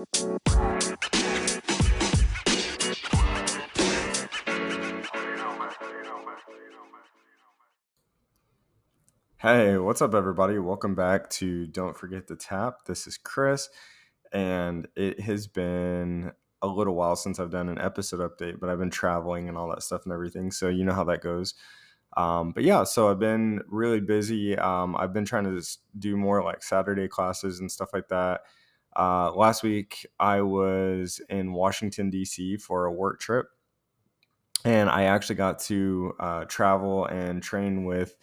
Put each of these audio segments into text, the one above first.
Hey, what's up, everybody? Welcome back to Don't Forget to Tap. This is Chris, and it has been a little while since I've done an episode update, but I've been traveling and all that stuff and everything, so you know how that goes. But yeah, so I've been really busy. I've been trying to just do more like Saturday classes and stuff like that. Last week, I was in Washington, D.C. for a work trip, and I actually got to travel and train with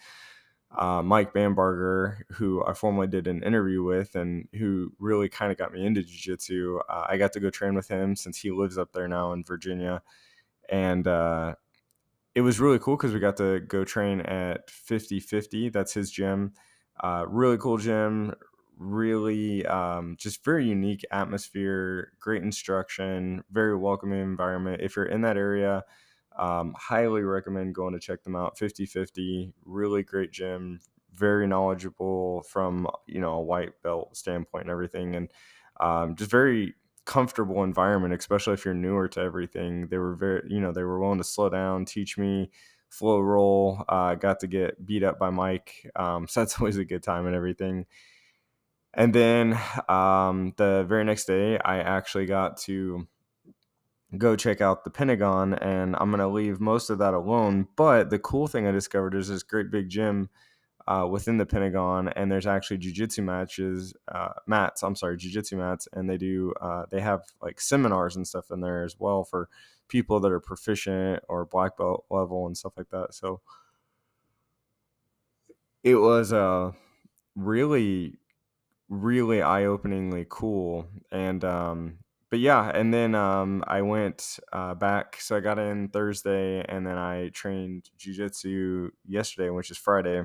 Mike Bamberger, who I formerly did an interview with and who really kind of got me into jiu-jitsu. I got to go train with him since he lives up there now in Virginia. And it was really cool because we got to go train at 50/50. That's his gym. Really cool gym. Really just very unique atmosphere, great instruction, very welcoming environment. If you're in that area, highly recommend going to check them out. 50/50, really great gym, very knowledgeable from a white belt standpoint and everything, and just very comfortable environment, especially if you're newer to everything. They were they were willing to slow down, teach me flow roll. Got to get beat up by Mike, so that's always a good time and everything. And then the very next day, I actually got to go check out the Pentagon, and I'm going to leave most of that alone. But the cool thing I discovered is this great big gym within the Pentagon, and there's actually jujitsu mats. I'm sorry, jujitsu mats, and they have like seminars and stuff in there as well for people that are proficient or black belt level and stuff like that. So it was really really eye-openingly cool. And but yeah, and then I went back, so I got in Thursday, and then I trained jiu-jitsu yesterday, which is Friday.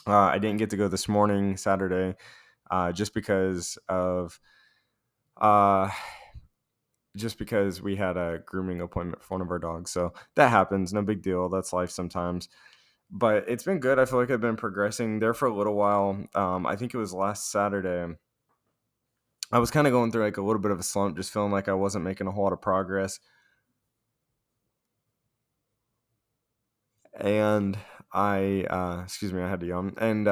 I didn't get to go this morning, Saturday, just because of uh just because we had a grooming appointment for one of our dogs. So that happens, no big deal, that's life sometimes. But it's been good. I feel like I've been progressing there for a little while. I think it was last Saturday I was kind of going through like a little bit of a slump, just feeling like I wasn't making a whole lot of progress. And excuse me, I had to yawn. And,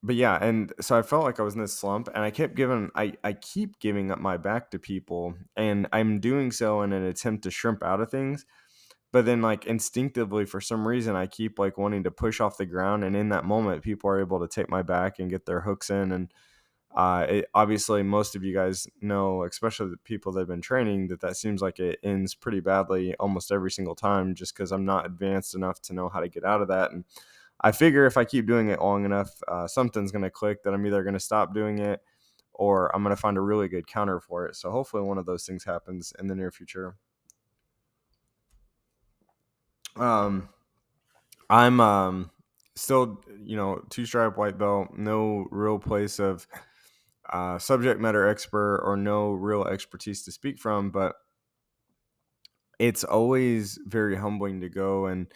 but yeah, and so I felt like I was in this slump, and I keep giving up my back to people, and I'm doing so in an attempt to shrimp out of things. But then, like, instinctively, for some reason, I keep like wanting to push off the ground. And in that moment, people are able to take my back and get their hooks in. And obviously, most of you guys know, especially the people that have been training, that seems like it ends pretty badly almost every single time, just because I'm not advanced enough to know how to get out of that. And I figure if I keep doing it long enough, something's going to click that I'm either going to stop doing it or I'm going to find a really good counter for it. So hopefully one of those things happens in the near future. Um, I'm still, two-stripe white belt, no real place of subject matter expert or no real expertise to speak from, but it's always very humbling to go. And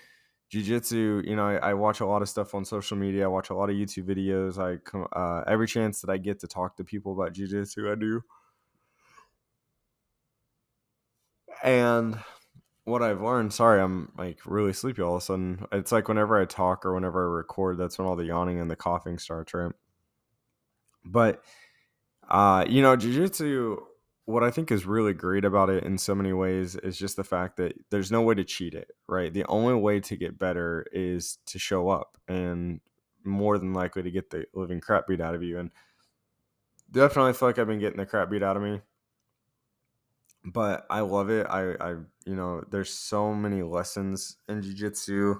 jiu-jitsu, I watch a lot of stuff on social media. I watch a lot of YouTube videos. Every chance that I get to talk to people about jiu-jitsu, I do. And what I've learned, sorry, I'm like really sleepy all of a sudden. It's like whenever I talk or whenever I record, that's when all the yawning and the coughing starts, right? But jiu-jitsu, what I think is really great about it in so many ways is just the fact that there's no way to cheat it, right? The only way to get better is to show up, and more than likely to get the living crap beat out of you. And definitely feel like I've been getting the crap beat out of me, but I love it. There's so many lessons in jiu-jitsu,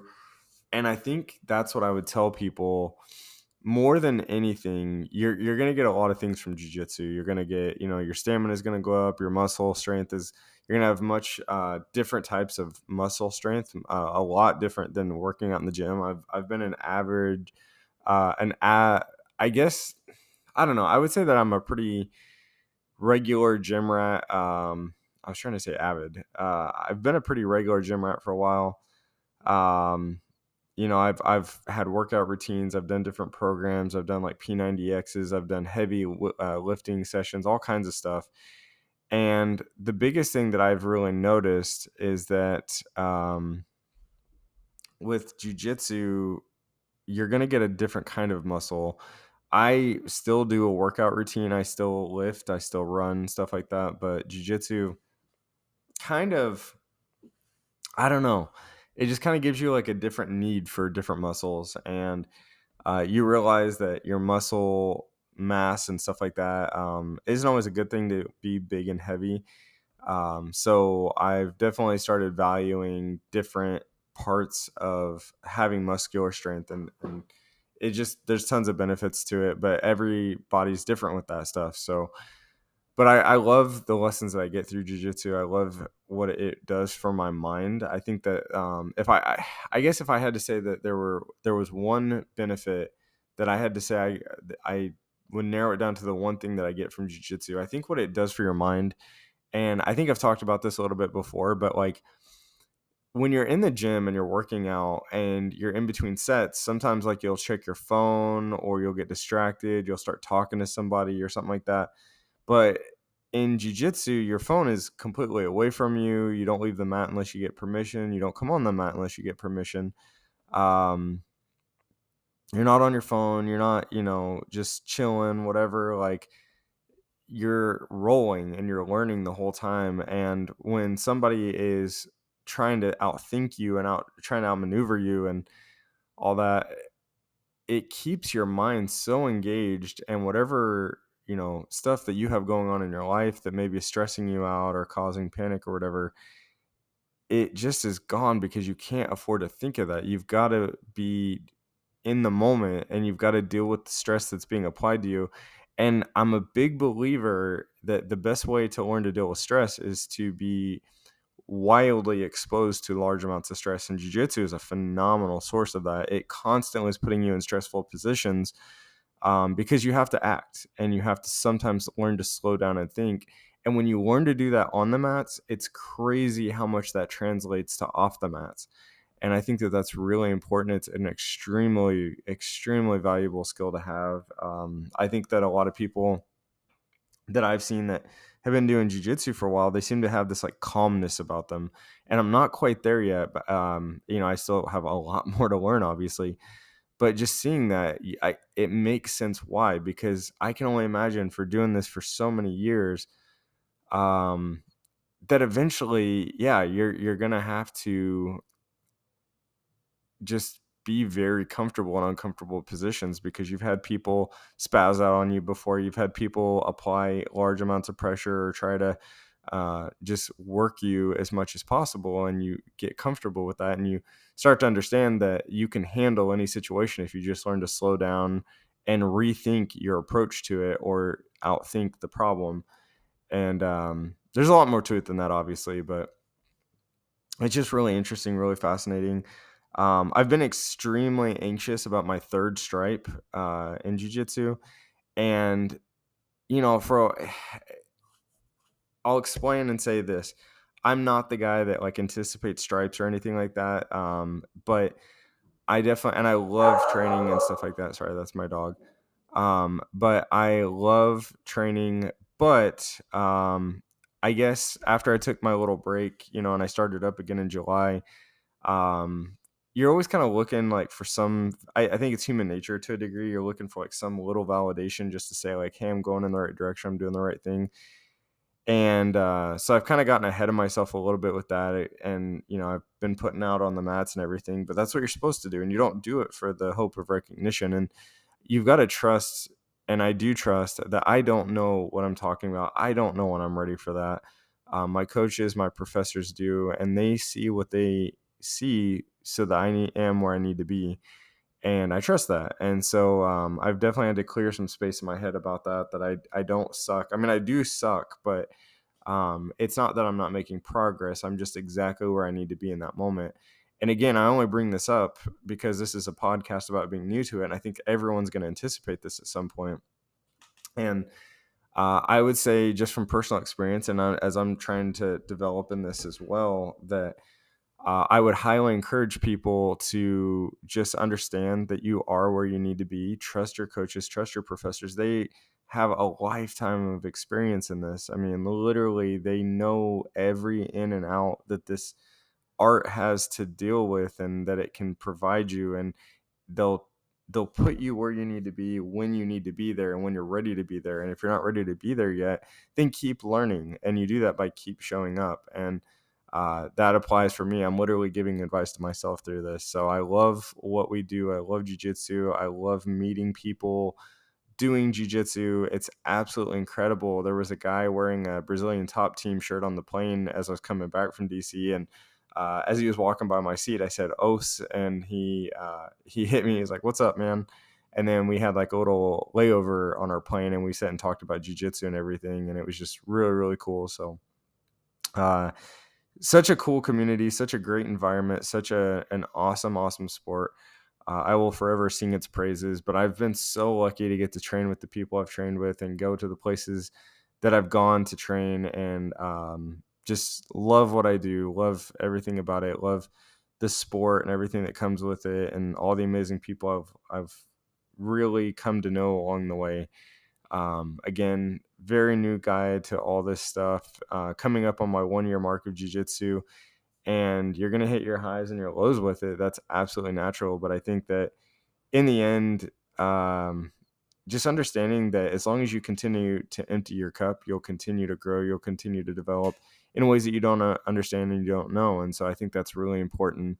and I think that's what I would tell people. More than anything, you're gonna get a lot of things from jiu-jitsu. You're gonna get, your stamina is gonna go up, your muscle strength is you're gonna have much different types of muscle strength, a lot different than working out in the gym. I've been an average, I guess, I don't know. I would say that I'm a pretty regular gym rat. I was trying to say avid. I've been a pretty regular gym rat for a while. Um, I've had workout routines. I've done different programs. I've done like P90Xs. I've done heavy lifting sessions, all kinds of stuff. And the biggest thing that I've really noticed is that with jujitsu, you're going to get a different kind of muscle. I still do a workout routine. I still lift, I still run, stuff like that. But jujitsu kind of, I don't know. It just kind of gives you like a different need for different muscles. And you realize that your muscle mass and stuff like that isn't always a good thing to be big and heavy. So I've definitely started valuing different parts of having muscular strength, and it just, there's tons of benefits to it, but everybody's different with that stuff. So, but I love the lessons that I get through jujitsu. I love what it does for my mind. I think that if I guess if I had to say that there was one benefit that I had to say, I would narrow it down to the one thing that I get from jujitsu. I think what it does for your mind, and I think I've talked about this a little bit before, but like when you're in the gym and you're working out and you're in between sets, sometimes like you'll check your phone or you'll get distracted, you'll start talking to somebody or something like that. But in jiu-jitsu, your phone is completely away from you. You don't leave the mat unless you get permission. You don't come on the mat unless you get permission. Um, you're not on your phone. You're not, just chilling, whatever. Like, you're rolling and you're learning the whole time. And when somebody is trying to outthink you and trying to outmaneuver you and all that, it keeps your mind so engaged, and whatever, stuff that you have going on in your life that maybe is stressing you out or causing panic or whatever, it just is gone because you can't afford to think of that. You've got to be in the moment and you've got to deal with the stress that's being applied to you. And I'm a big believer that the best way to learn to deal with stress is to be wildly exposed to large amounts of stress. And jiu-jitsu is a phenomenal source of that. It constantly is putting you in stressful positions because you have to act and you have to sometimes learn to slow down and think. And when you learn to do that on the mats, it's crazy how much that translates to off the mats. And I think that that's really important. It's an extremely, extremely valuable skill to have. I think that a lot of people that I've seen that have been doing jujitsu for a while, they seem to have this like calmness about them. And I'm not quite there yet, but I still have a lot more to learn, obviously. But just seeing that, it makes sense why, because I can only imagine for doing this for so many years, um, that eventually, yeah, you're gonna have to just be very comfortable in uncomfortable positions because you've had people spaz out on you before. You've had people apply large amounts of pressure or try to just work you as much as possible, and you get comfortable with that and you start to understand that you can handle any situation if you just learn to slow down and rethink your approach to it or outthink the problem. And there's a lot more to it than that, obviously, but it's just really interesting, really fascinating. I've been extremely anxious about my third stripe in jiu-jitsu. And, for I'll explain and say this. I'm not the guy that like anticipates stripes or anything like that. But I definitely, and I love training and stuff like that. Sorry, that's my dog. But I love training, but I guess after I took my little break, and I started up again in July, um, you're always kind of looking like for some, I think it's human nature to a degree. You're looking for like some little validation just to say like, hey, I'm going in the right direction. I'm doing the right thing. And so I've kind of gotten ahead of myself a little bit with that. And, I've been putting out on the mats and everything, but that's what you're supposed to do. And you don't do it for the hope of recognition. And you've got to trust, and I do trust that I don't know what I'm talking about. I don't know when I'm ready for that. My coaches, my professors do, and they see what they see so that am where I need to be. And I trust that. And so I've definitely had to clear some space in my head about that I don't suck. I mean, I do suck, but it's not that I'm not making progress. I'm just exactly where I need to be in that moment. And again, I only bring this up because this is a podcast about being new to it. And I think everyone's going to anticipate this at some point. And I would say just from personal experience, and as I'm trying to develop in this as well, that I would highly encourage people to just understand that you are where you need to be. Trust your coaches, trust your professors. They have a lifetime of experience in this. I mean, literally, they know every in and out that this art has to deal with and that it can provide you, and they'll they'll put you where you need to be when you need to be there and when you're ready to be there. And if you're not ready to be there yet, then keep learning, and you do that by keep showing up. And that applies for me. I'm literally giving advice to myself through this. So I love what we do. I love jiu-jitsu. I love meeting people doing jiu-jitsu. It's absolutely incredible. There was a guy wearing a Brazilian top team shirt on the plane as I was coming back from DC, and as he was walking by my seat, I said "Os," and he hit me. He's like, "What's up, man?" And then we had like a little layover on our plane, and we sat and talked about jiu-jitsu and everything, and it was just really, really cool. So uh, such a cool community, such a great environment, such an awesome sport. I will forever sing its praises, but I've been so lucky to get to train with the people I've trained with and go to the places that I've gone to train, and just love what I do, love everything about it, love the sport and everything that comes with it, and all the amazing people I've really come to know along the way. Again, very new guy to all this stuff, coming up on my 1 year mark of jiu-jitsu, and you're going to hit your highs and your lows with it. That's absolutely natural. But I think that in the end, just understanding that as long as you continue to empty your cup, you'll continue to grow, you'll continue to develop in ways that you don't understand and you don't know. And so I think that's really important.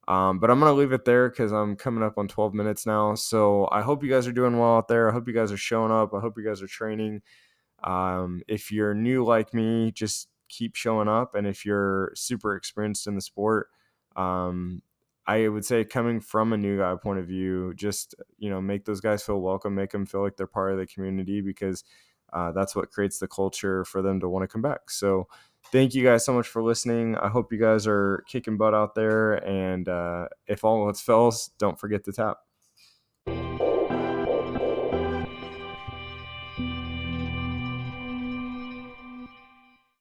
But I'm going to leave it there because I'm coming up on 12 minutes now. So I hope you guys are doing well out there. I hope you guys are showing up. I hope you guys are training. If you're new like me, just keep showing up. And if you're super experienced in the sport, I would say, coming from a new guy point of view, just, make those guys feel welcome, make them feel like they're part of the community, because that's what creates the culture for them to want to come back. So thank you guys so much for listening. I hope you guys are kicking butt out there. And if all else fails, don't forget to tap.